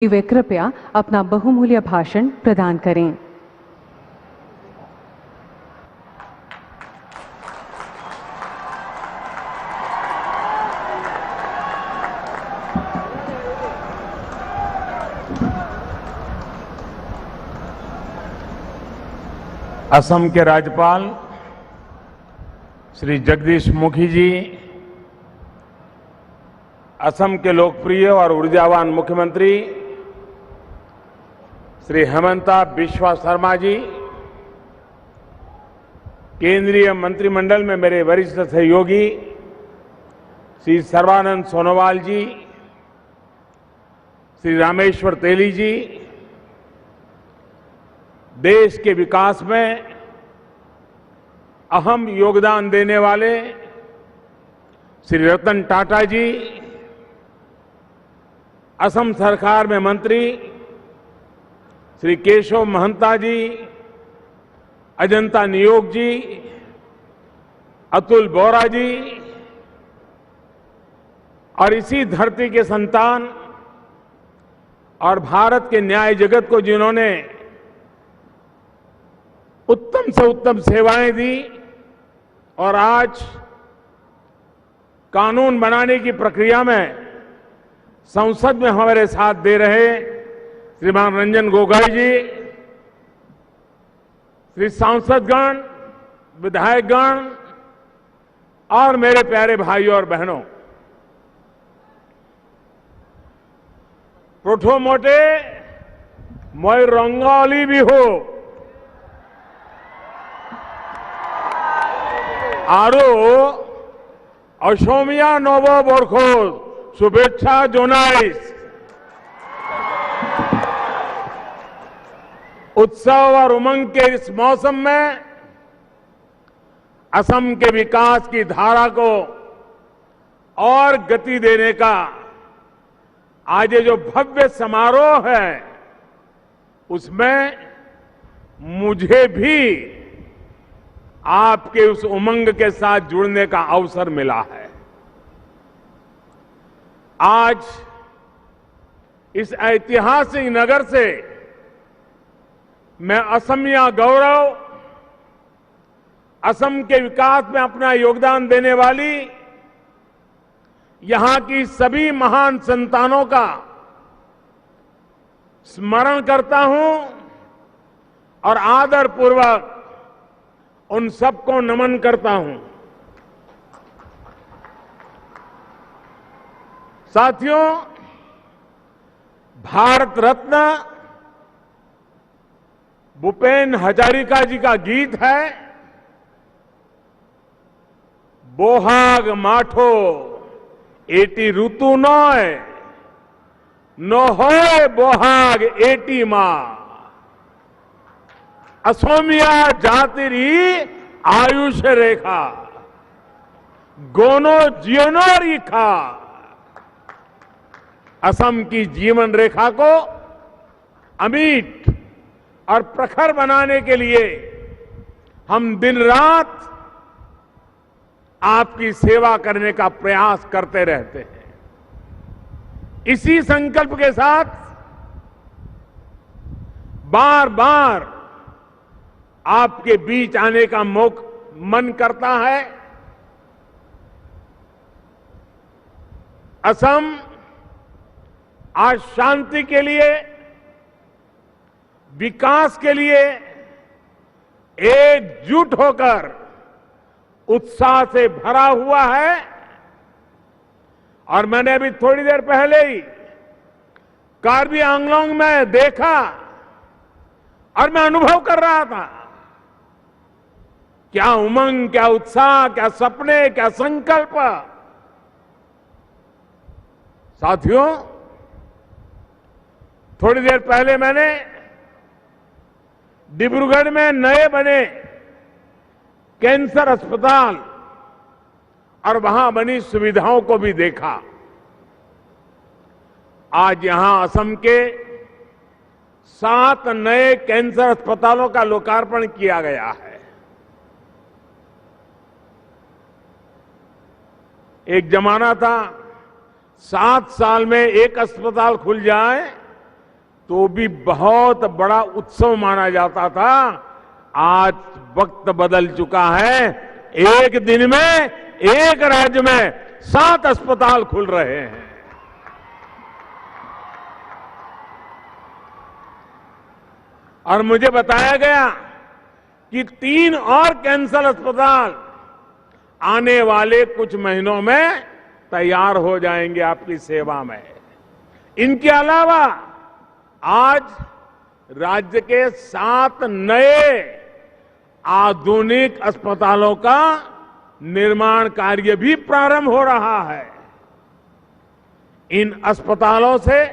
वे कृपया अपना बहुमूल्य भाषण प्रदान करें। असम के राज्यपाल श्री जगदीश मुखी जी, असम के लोकप्रिय और ऊर्जावान मुख्यमंत्री श्री हेमंता बिस्वा शर्मा जी, केंद्रीय मंत्रिमंडल में मेरे वरिष्ठ सहयोगी श्री सर्बानंद सोनोवाल जी, श्री रामेश्वर तेली जी, देश के विकास में अहम योगदान देने वाले श्री रतन टाटा जी, असम सरकार में मंत्री श्री केशव महंता जी, अजंता नियोग जी, अतुल बोरा जी और इसी धरती के संतान और भारत के न्याय जगत को जिन्होंने उत्तम से उत्तम सेवाएं दी और आज कानून बनाने की प्रक्रिया में संसद में हमारे साथ दे रहे श्रीमान रंजन गोगोई जी, श्री सांसदगण, विधायकगण और मेरे प्यारे भाइयों और बहनों, प्रोठो मोटे मैं रंगाली भी हो आरो असमिया नव बर्ष शुभेच्छा जोनाइस। उत्सव और उमंग के इस मौसम में असम के विकास की धारा को और गति देने का आज ये जो भव्य समारोह है, उसमें मुझे भी आपके उस उमंग के साथ जुड़ने का अवसर मिला है। आज इस ऐतिहासिक नगर से मैं असमिया गौरव, असम के विकास में अपना योगदान देने वाली यहां की सभी महान संतानों का स्मरण करता हूं और आदरपूर्वक उन सबको नमन करता हूं। साथियों, भारत रत्न भूपेन हजारिका जी का गीत है, बोहाग माठो एटी ऋतु नय न होय बोहाग एटी मां, असमिया जातिरी आयुष रेखा गोनो जियनो रेखा। असम की जीवन रेखा को अमिट और प्रखर बनाने के लिए हम दिन रात आपकी सेवा करने का प्रयास करते रहते हैं। इसी संकल्प के साथ बार बार आपके बीच आने का मन करता है। असम आज शांति के लिए, विकास के लिए एकजुट होकर उत्साह से भरा हुआ है। और मैंने अभी थोड़ी देर पहले ही कार्बी आंगलोंग में देखा और मैं अनुभव कर रहा था, क्या उमंग, क्या उत्साह, क्या सपने, क्या संकल्प। साथियों, थोड़ी देर पहले मैंने डिब्रूगढ़ में नए बने कैंसर अस्पताल और वहां बनी सुविधाओं को भी देखा। आज यहां असम के 7 नए कैंसर अस्पतालों का लोकार्पण किया गया है। एक जमाना था 7 साल में एक अस्पताल खुल जाए तो भी बहुत बड़ा उत्सव माना जाता था। आज वक्त बदल चुका है। एक दिन में एक राज्य में 7 अस्पताल खुल रहे हैं। और मुझे बताया गया कि 3 और कैंसर अस्पताल आने वाले कुछ महीनों में तैयार हो जाएंगे आपकी सेवा में। इनके अलावा आज राज्य के 7 नए आधुनिक अस्पतालों का निर्माण कार्य भी प्रारंभ हो रहा है। इन अस्पतालों से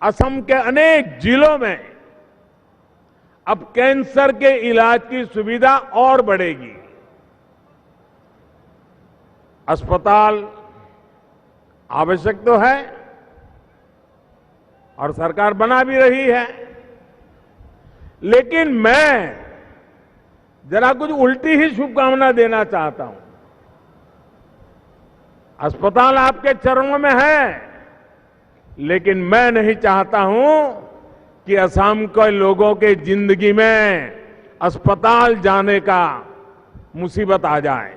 असम के अनेक जिलों में अब कैंसर के इलाज की सुविधा और बढ़ेगी। अस्पताल आवश्यक तो है और सरकार बना भी रही है, लेकिन मैं जरा कुछ उल्टी ही शुभकामना देना चाहता हूं। अस्पताल आपके चरणों में है, लेकिन मैं नहीं चाहता हूं कि असम के लोगों के जिंदगी में अस्पताल जाने का मुसीबत आ जाए।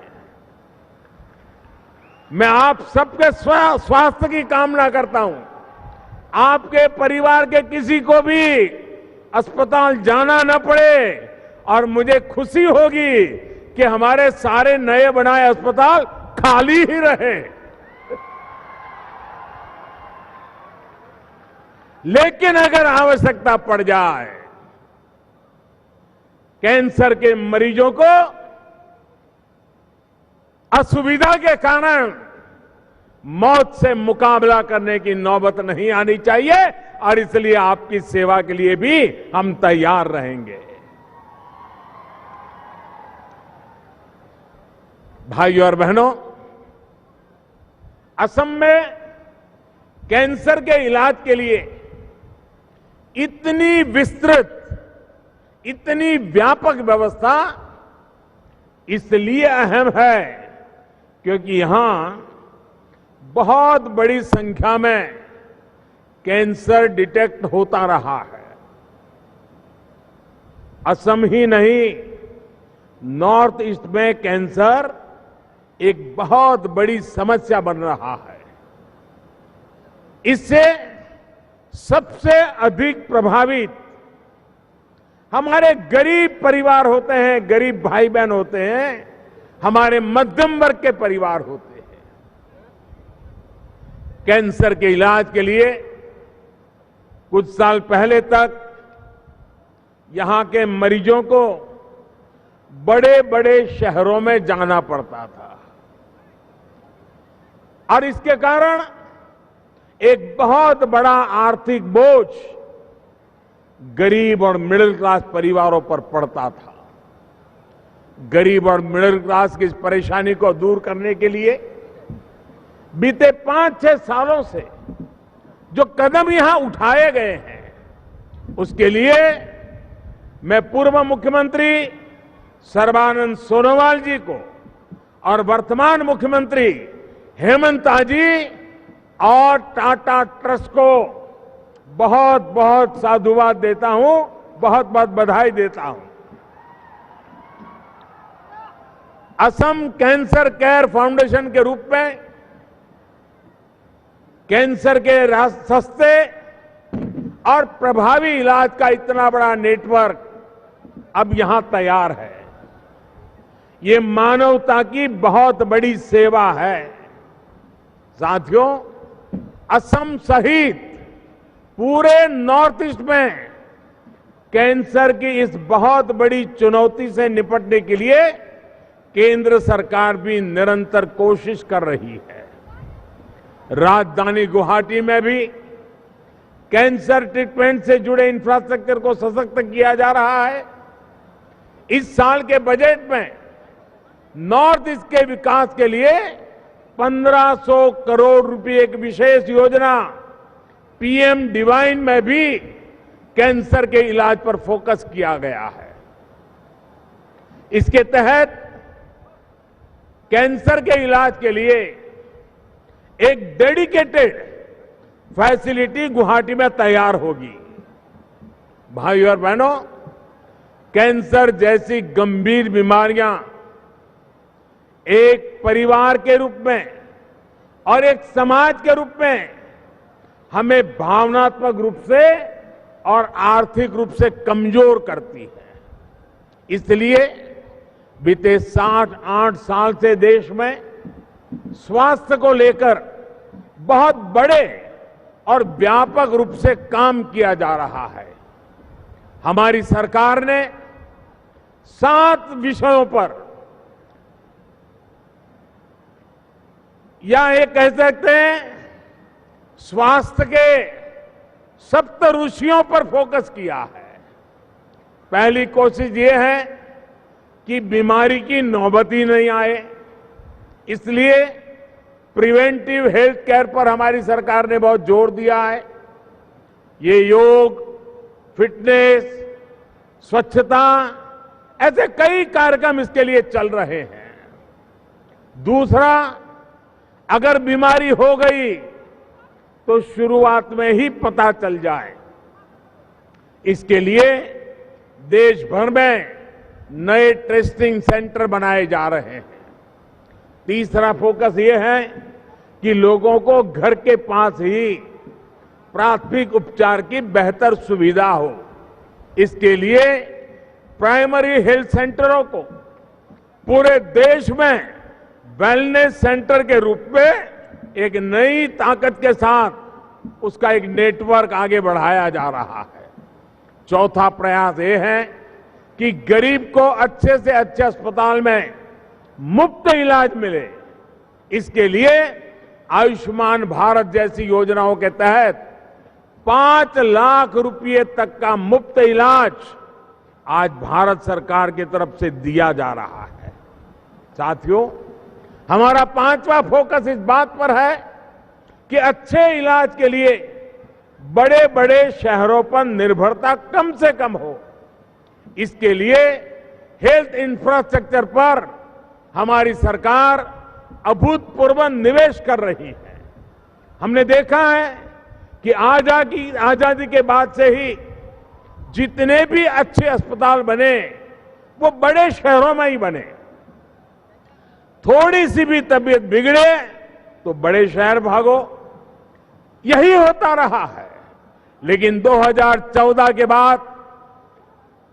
मैं आप सबके स्वास्थ्य की कामना करता हूं। आपके परिवार के किसी को भी अस्पताल जाना न पड़े और मुझे खुशी होगी कि हमारे सारे नए बनाए अस्पताल खाली ही रहे। लेकिन अगर आवश्यकता पड़ जाए, कैंसर के मरीजों को असुविधा के कारण मौत से मुकाबला करने की नौबत नहीं आनी चाहिए, और इसलिए आपकी सेवा के लिए भी हम तैयार रहेंगे। भाइयों और बहनों, असम में कैंसर के इलाज के लिए इतनी विस्तृत, इतनी व्यापक व्यवस्था इसलिए अहम है क्योंकि यहां बहुत बड़ी संख्या में कैंसर डिटेक्ट होता रहा है। असम ही नहीं, नॉर्थ ईस्ट में कैंसर एक बहुत बड़ी समस्या बन रहा है। इससे सबसे अधिक प्रभावित हमारे गरीब परिवार होते हैं, गरीब भाई बहन होते हैं, हमारे मध्यम वर्ग के परिवार होते हैं। कैंसर के इलाज के लिए कुछ साल पहले तक यहां के मरीजों को बड़े बड़े शहरों में जाना पड़ता था, और इसके कारण एक बहुत बड़ा आर्थिक बोझ गरीब और मिडिल क्लास परिवारों पर पड़ता था। गरीब और मिडिल क्लास की इस परेशानी को दूर करने के लिए बीते 5-6 सालों से जो कदम यहां उठाए गए हैं, उसके लिए मैं पूर्व मुख्यमंत्री सर्बानंद सोनोवाल जी को और वर्तमान मुख्यमंत्री हेमंत जी और टाटा ट्रस्ट को बहुत बहुत साधुवाद देता हूं, बहुत बहुत बधाई देता हूं। असम कैंसर केयर फाउंडेशन के रूप में कैंसर के सस्ते और प्रभावी इलाज का इतना बड़ा नेटवर्क अब यहां तैयार है। ये मानवता की बहुत बड़ी सेवा है। साथियों, असम सहित पूरे नॉर्थ ईस्ट में कैंसर की इस बहुत बड़ी चुनौती से निपटने के लिए केंद्र सरकार भी निरंतर कोशिश कर रही है। राजधानी गुवाहाटी में भी कैंसर ट्रीटमेंट से जुड़े इंफ्रास्ट्रक्चर को सशक्त किया जा रहा है। इस साल के बजट में नॉर्थ ईस्ट के विकास के लिए 1500 करोड़ रुपए की विशेष योजना पीएम डिवाइन में भी कैंसर के इलाज पर फोकस किया गया है। इसके तहत कैंसर के इलाज के लिए एक डेडिकेटेड फैसिलिटी गुवाहाटी में तैयार होगी। भाइयों और बहनों, कैंसर जैसी गंभीर बीमारियां एक परिवार के रूप में और एक समाज के रूप में हमें भावनात्मक रूप से और आर्थिक रूप से कमजोर करती है। इसलिए बीते 7-8 साल से देश में स्वास्थ्य को लेकर बहुत बड़े और व्यापक रूप से काम किया जा रहा है। हमारी सरकार ने 7 विषयों पर, या ये कह सकते हैं स्वास्थ्य के सप्त ऋषियों पर फोकस किया है। पहली कोशिश ये है कि बीमारी की नौबत ही नहीं आए, इसलिए प्रिवेंटिव हेल्थ केयर पर हमारी सरकार ने बहुत जोर दिया है। ये योग, फिटनेस, स्वच्छता, ऐसे कई कार्यक्रम इसके लिए चल रहे हैं। दूसरा, अगर बीमारी हो गई तो शुरुआत में ही पता चल जाए, इसके लिए देश भर में नए टेस्टिंग सेंटर बनाए जा रहे हैं। तीसरा फोकस ये है कि लोगों को घर के पास ही प्राथमिक उपचार की बेहतर सुविधा हो। इसके लिए प्राइमरी हेल्थ सेंटरों को पूरे देश में वेलनेस सेंटर के रूप में एक नई ताकत के साथ उसका एक नेटवर्क आगे बढ़ाया जा रहा है। चौथा प्रयास ये है कि गरीब को अच्छे से अच्छे अस्पताल में मुफ्त इलाज मिले। इसके लिए आयुष्मान भारत जैसी योजनाओं के तहत 5 लाख रुपए तक का मुफ्त इलाज आज भारत सरकार की तरफ से दिया जा रहा है। साथियों, हमारा 5वां फोकस इस बात पर है कि अच्छे इलाज के लिए बड़े बड़े शहरों पर निर्भरता कम से कम हो। इसके लिए हेल्थ इंफ्रास्ट्रक्चर पर हमारी सरकार अभूतपूर्व निवेश कर रही है। हमने देखा है कि आजादी के बाद से ही जितने भी अच्छे अस्पताल बने वो बड़े शहरों में ही बने। थोड़ी सी भी तबीयत बिगड़े तो बड़े शहर भागो, यही होता रहा है। लेकिन 2014 के बाद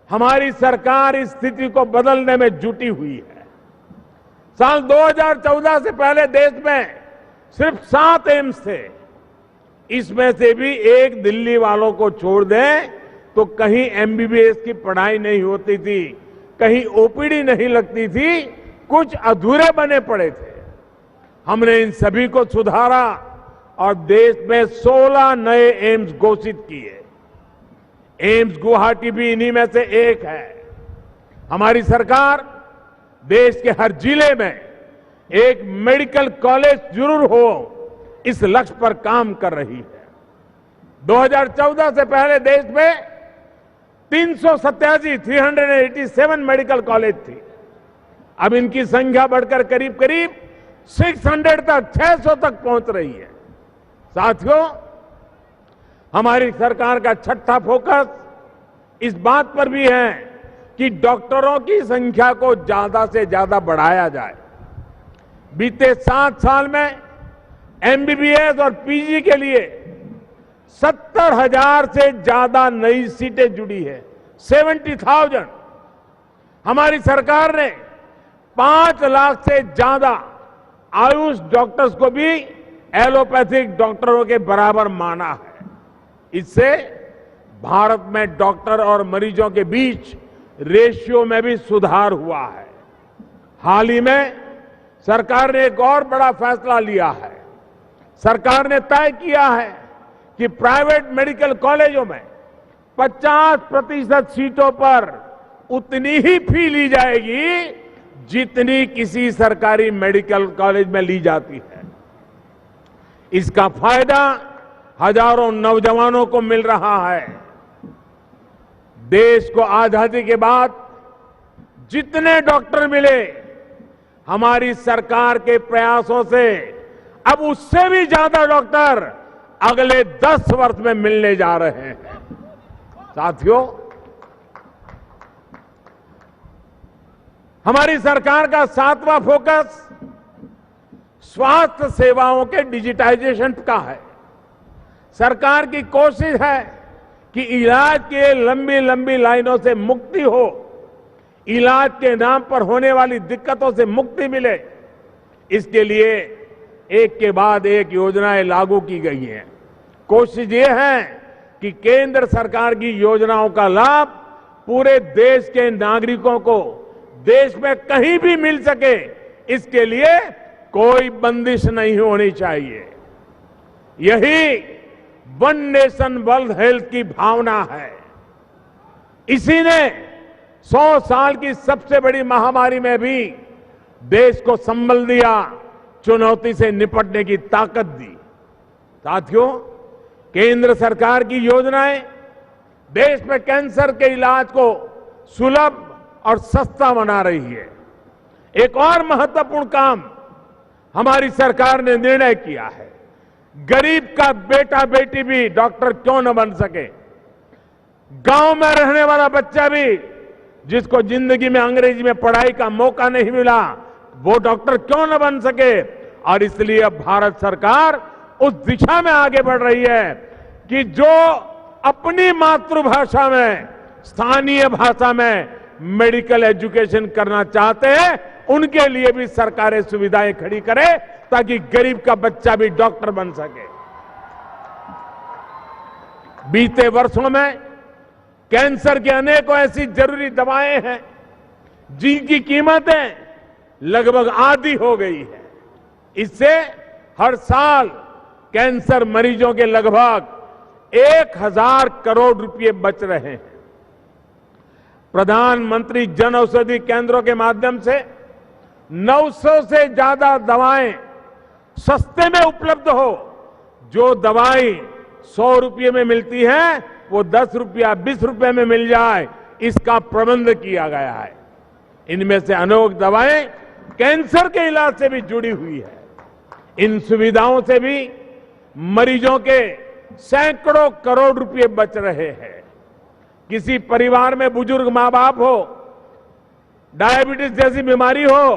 हमारी सरकार इस स्थिति को बदलने में जुटी हुई है। साल 2014 से पहले देश में सिर्फ 7 एम्स थे। इसमें से भी एक दिल्ली वालों को छोड़ दें तो कहीं एमबीबीएस की पढ़ाई नहीं होती थी, कहीं ओपीडी नहीं लगती थी, कुछ अधूरे बने पड़े थे। हमने इन सभी को सुधारा और देश में 16 नए एम्स घोषित किए। एम्स गुवाहाटी भी इन्हीं में से एक है। हमारी सरकार देश के हर जिले में एक मेडिकल कॉलेज जरूर हो, इस लक्ष्य पर काम कर रही है। 2014 से पहले देश में 387 मेडिकल कॉलेज थी। अब इनकी संख्या बढ़कर करीब करीब 600 तक पहुंच रही है। साथियों, हमारी सरकार का छठा फोकस इस बात पर भी है कि डॉक्टरों की संख्या को ज्यादा से ज्यादा बढ़ाया जाए। बीते 7 साल में एमबीबीएस और पीजी के लिए 70,000 से ज्यादा नई सीटें जुड़ी है। 70,000। हमारी सरकार ने 5 लाख से ज्यादा आयुष डॉक्टर्स को भी एलोपैथिक डॉक्टरों के बराबर माना है। इससे भारत में डॉक्टर और मरीजों के बीच रेशियो में भी सुधार हुआ है। हाल ही में सरकार ने एक और बड़ा फैसला लिया है। सरकार ने तय किया है कि प्राइवेट मेडिकल कॉलेजों में 50% सीटों पर उतनी ही फी ली जाएगी जितनी किसी सरकारी मेडिकल कॉलेज में ली जाती है। इसका फायदा हजारों नौजवानों को मिल रहा है। देश को आजादी के बाद जितने डॉक्टर मिले, हमारी सरकार के प्रयासों से अब उससे भी ज्यादा डॉक्टर अगले 10 वर्ष में मिलने जा रहे हैं। साथियों, हमारी सरकार का 7वां फोकस स्वास्थ्य सेवाओं के डिजिटाइजेशन का है। सरकार की कोशिश है कि इलाज के लंबी लंबी लाइनों से मुक्ति हो, इलाज के नाम पर होने वाली दिक्कतों से मुक्ति मिले। इसके लिए एक के बाद एक योजनाएं लागू की गई हैं। कोशिश ये है कि केंद्र सरकार की योजनाओं का लाभ पूरे देश के नागरिकों को देश में कहीं भी मिल सके, इसके लिए कोई बंदिश नहीं होनी चाहिए। यही वन नेशन वन हेल्थ की भावना है। इसी ने 100 साल की सबसे बड़ी महामारी में भी देश को संबल दिया, चुनौती से निपटने की ताकत दी। साथियों, केंद्र सरकार की योजनाएं देश में कैंसर के इलाज को सुलभ और सस्ता बना रही है। एक और महत्वपूर्ण काम हमारी सरकार ने निर्णय किया है, गरीब का बेटा बेटी भी डॉक्टर क्यों न बन सके। गांव में रहने वाला बच्चा भी जिसको जिंदगी में अंग्रेजी में पढ़ाई का मौका नहीं मिला, वो डॉक्टर क्यों न बन सके। और इसलिए अब भारत सरकार उस दिशा में आगे बढ़ रही है कि जो अपनी मातृभाषा में, स्थानीय भाषा में मेडिकल एजुकेशन करना चाहते हैं, उनके लिए भी सरकारें सुविधाएं खड़ी करे ताकि गरीब का बच्चा भी डॉक्टर बन सके। बीते वर्षों में कैंसर की अनेकों ऐसी जरूरी दवाएं हैं जिनकी कीमतें लगभग आधी हो गई है। इससे हर साल कैंसर मरीजों के लगभग 1000 करोड़ रुपए बच रहे हैं। प्रधानमंत्री जन औषधि केंद्रों के माध्यम से 900 से ज्यादा दवाएं सस्ते में उपलब्ध हो। जो दवाई 100 रुपये में मिलती है वो 10 रुपया 20 रुपये में मिल जाए, इसका प्रबंध किया गया है। इनमें से अनेक दवाएं कैंसर के इलाज से भी जुड़ी हुई है। इन सुविधाओं से भी मरीजों के सैकड़ों करोड़ रुपए बच रहे हैं। किसी परिवार में बुजुर्ग मां बाप हो, डायबिटीज जैसी बीमारी हो,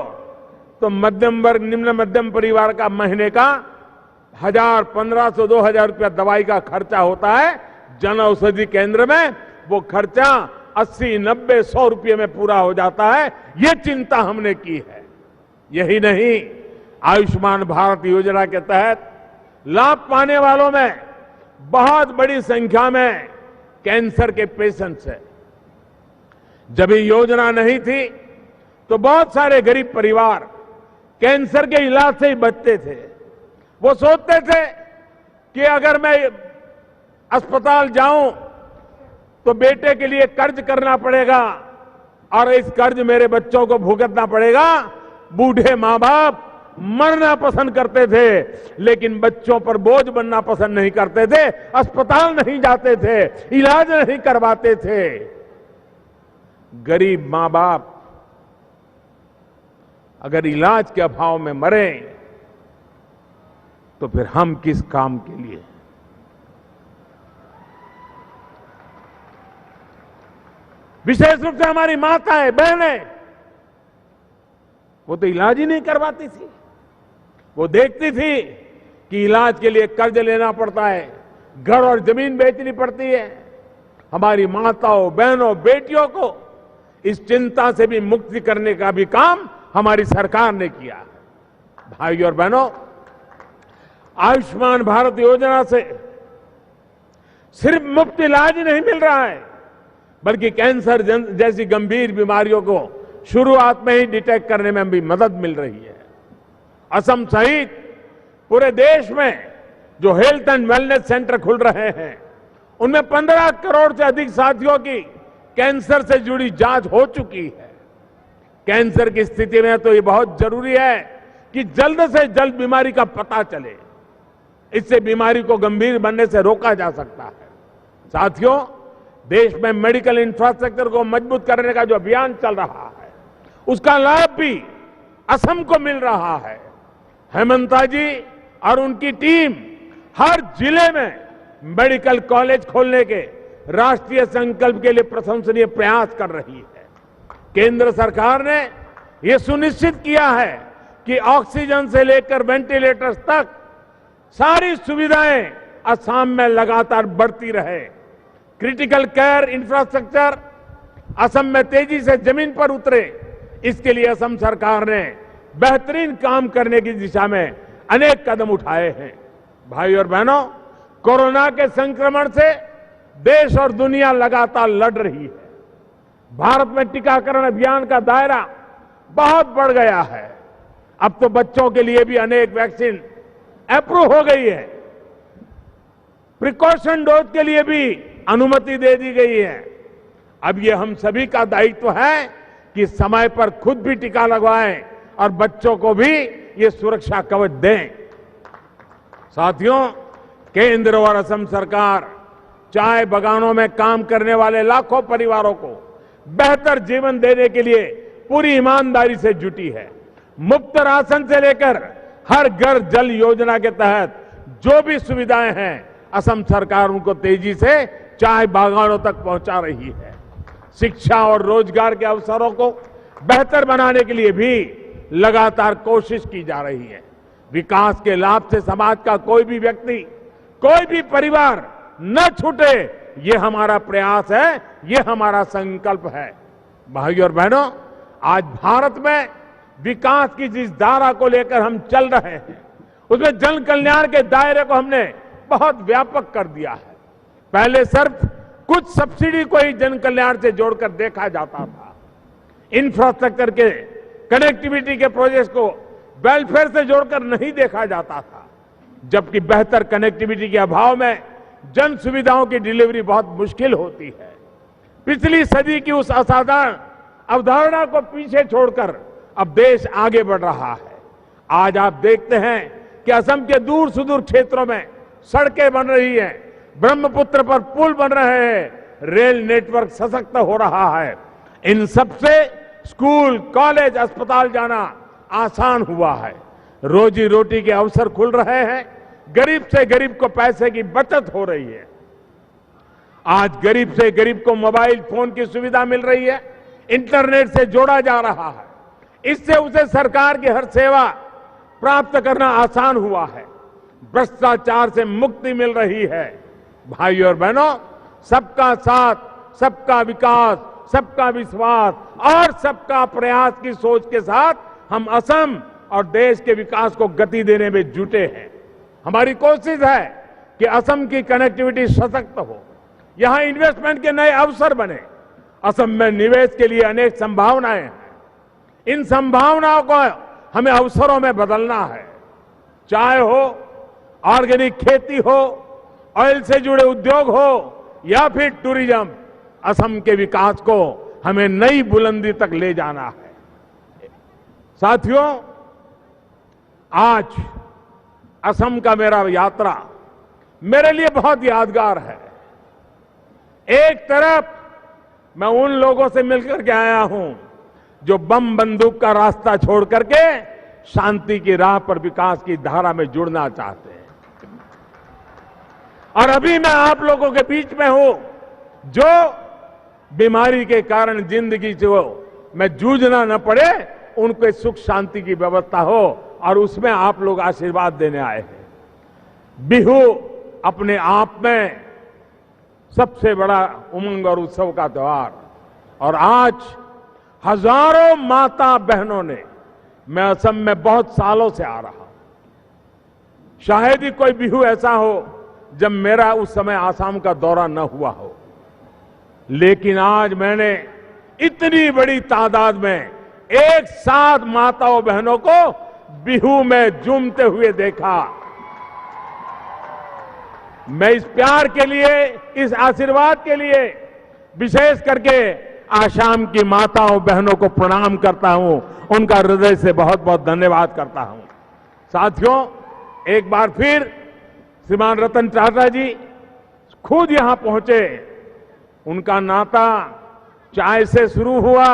तो मध्यम वर्ग, निम्न मध्यम परिवार का महीने का 1000, 1500, 2000 रुपया दवाई का खर्चा होता है। जन औषधि केंद्र में वो खर्चा 80, 90, 100 रुपये में पूरा हो जाता है। ये चिंता हमने की है। यही नहीं, आयुष्मान भारत योजना के तहत लाभ पाने वालों में बहुत बड़ी संख्या में कैंसर के पेशेंट्स हैं। जब ये योजना नहीं थी तो बहुत सारे गरीब परिवार कैंसर के इलाज से ही बचते थे। वो सोचते थे कि अगर मैं अस्पताल जाऊं तो बेटे के लिए कर्ज करना पड़ेगा और इस कर्ज मेरे बच्चों को भुगतना पड़ेगा। बूढ़े मां बाप मरना पसंद करते थे, लेकिन बच्चों पर बोझ बनना पसंद नहीं करते थे। अस्पताल नहीं जाते थे, इलाज नहीं करवाते थे। गरीब मां बाप अगर इलाज के अभाव में मरे तो फिर हम किस काम के लिए। विशेष रूप से हमारी माताएं, बहनें, वो तो इलाज ही नहीं करवाती थी। वो देखती थी कि इलाज के लिए कर्ज लेना पड़ता है, घर और जमीन बेचनी पड़ती है। हमारी माताओं, बहनों, बेटियों को इस चिंता से भी मुक्ति करने का भी काम हमारी सरकार ने किया। भाइयों और बहनों, आयुष्मान भारत योजना से सिर्फ मुफ्त इलाज ही नहीं मिल रहा है, बल्कि कैंसर जैसी गंभीर बीमारियों को शुरुआत में ही डिटेक्ट करने में भी मदद मिल रही है। असम सहित पूरे देश में जो हेल्थ एंड वेलनेस सेंटर खुल रहे हैं, उनमें 15 करोड़ से अधिक साथियों की कैंसर से जुड़ी जांच हो चुकी है। कैंसर की स्थिति में तो ये बहुत जरूरी है कि जल्द से जल्द बीमारी का पता चले। इससे बीमारी को गंभीर बनने से रोका जा सकता है। साथियों, देश में मेडिकल इंफ्रास्ट्रक्चर को मजबूत करने का जो अभियान चल रहा है, उसका लाभ भी असम को मिल रहा है। हेमंता जी और उनकी टीम हर जिले में मेडिकल कॉलेज खोलने के राष्ट्रीय संकल्प के लिए प्रशंसनीय प्रयास कर रही है। केंद्र सरकार ने यह सुनिश्चित किया है कि ऑक्सीजन से लेकर वेंटिलेटर्स तक सारी सुविधाएं असम में लगातार बढ़ती रहे। क्रिटिकल केयर इंफ्रास्ट्रक्चर असम में तेजी से जमीन पर उतरे, इसके लिए असम सरकार ने बेहतरीन काम करने की दिशा में अनेक कदम उठाए हैं। भाई और बहनों, कोरोना के संक्रमण से देश और दुनिया लगातार लड़ रही है। भारत में टीकाकरण अभियान का दायरा बहुत बढ़ गया है। अब तो बच्चों के लिए भी अनेक वैक्सीन अप्रूव हो गई है। प्रिकॉशन डोज के लिए भी अनुमति दे दी गई है। अब ये हम सभी का दायित्व है कि समय पर खुद भी टीका लगवाएं और बच्चों को भी ये सुरक्षा कवच दें। साथियों, केंद्र और असम सरकार चाय बागानों में काम करने वाले लाखों परिवारों को बेहतर जीवन देने के लिए पूरी ईमानदारी से जुटी है। मुफ्त राशन से लेकर हर घर जल योजना के तहत जो भी सुविधाएं हैं, असम सरकार उनको तेजी से चाय बागानों तक पहुंचा रही है। शिक्षा और रोजगार के अवसरों को बेहतर बनाने के लिए भी लगातार कोशिश की जा रही है। विकास के लाभ से समाज का कोई भी व्यक्ति, कोई भी परिवार न छूटे, ये हमारा प्रयास है, ये हमारा संकल्प है। भाइयों और बहनों, आज भारत में विकास की जिस धारा को लेकर हम चल रहे हैं, उसमें जन कल्याण के दायरे को हमने बहुत व्यापक कर दिया है। पहले सिर्फ कुछ सब्सिडी को ही जन कल्याण से जोड़कर देखा जाता था। इंफ्रास्ट्रक्चर के कनेक्टिविटी के प्रोजेक्ट को वेलफेयर से जोड़कर नहीं देखा जाता था, जबकि बेहतर कनेक्टिविटी के अभाव में जन सुविधाओं की डिलीवरी बहुत मुश्किल होती है। पिछली सदी की उस असाधारण अवधारणा को पीछे छोड़कर अब देश आगे बढ़ रहा है। आज आप देखते हैं कि असम के दूर सुदूर क्षेत्रों में सड़कें बन रही हैं, ब्रह्मपुत्र पर पुल बन रहे हैं, रेल नेटवर्क सशक्त हो रहा है। इन सबसे स्कूल, कॉलेज, अस्पताल जाना आसान हुआ है। रोजी रोटी के अवसर खुल रहे हैं। गरीब से गरीब को पैसे की बचत हो रही है। आज गरीब से गरीब को मोबाइल फोन की सुविधा मिल रही है, इंटरनेट से जोड़ा जा रहा है। इससे उसे सरकार की हर सेवा प्राप्त करना आसान हुआ है। भ्रष्टाचार से मुक्ति मिल रही है। भाइयों और बहनों, सबका साथ, सबका विकास, सबका विश्वास और सबका प्रयास की सोच के साथ हम असम और देश के विकास को गति देने में जुटे हैं। हमारी कोशिश है कि असम की कनेक्टिविटी सशक्त हो, यहां इन्वेस्टमेंट के नए अवसर बने। असम में निवेश के लिए अनेक संभावनाएं हैं। इन संभावनाओं को हमें अवसरों में बदलना है। चाय हो, ऑर्गेनिक खेती हो, ऑयल से जुड़े उद्योग हो या फिर टूरिज्म, असम के विकास को हमें नई बुलंदी तक ले जाना है। साथियों, आज असम का मेरा यात्रा मेरे लिए बहुत यादगार है। एक तरफ मैं उन लोगों से मिलकर के आया हूं जो बम बंदूक का रास्ता छोड़ करके शांति की राह पर विकास की धारा में जुड़ना चाहते हैं, और अभी मैं आप लोगों के बीच में हूं जो बीमारी के कारण जिंदगी से मैं जूझना न पड़े, उनके सुख शांति की व्यवस्था हो, और उसमें आप लोग आशीर्वाद देने आए हैं। बिहू अपने आप में सबसे बड़ा उमंग और उत्सव का त्योहार, और आज हजारों माता बहनों ने, मैं असम में बहुत सालों से आ रहा हूं, शायद ही कोई बिहू ऐसा हो जब मेरा उस समय आसाम का दौरा न हुआ हो, लेकिन आज मैंने इतनी बड़ी तादाद में एक साथ माताओं बहनों को बिहू में झूमते हुए देखा। मैं इस प्यार के लिए, इस आशीर्वाद के लिए विशेष करके आसाम की माताओं बहनों को प्रणाम करता हूं, उनका हृदय से बहुत बहुत धन्यवाद करता हूं। साथियों, एक बार फिर श्रीमान रतन टाटा जी खुद यहां पहुंचे। उनका नाता चाय से शुरू हुआ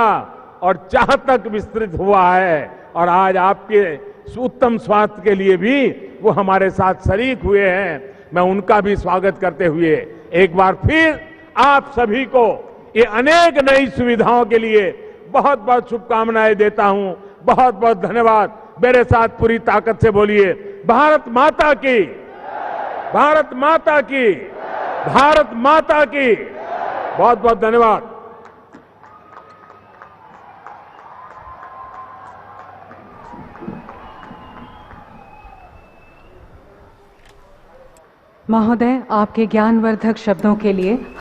और चाह तक विस्तृत हुआ है, और आज आपके उत्तम स्वास्थ्य के लिए भी वो हमारे साथ शरीक हुए हैं, मैं उनका भी स्वागत करते हुए एक बार फिर आप सभी को ये अनेक नई सुविधाओं के लिए बहुत बहुत शुभकामनाएं देता हूं। बहुत बहुत धन्यवाद। मेरे साथ पूरी ताकत से बोलिए, भारत माता की, भारत माता की, भारत माता की। बहुत बहुत धन्यवाद। महोदय, आपके ज्ञानवर्धक शब्दों के लिए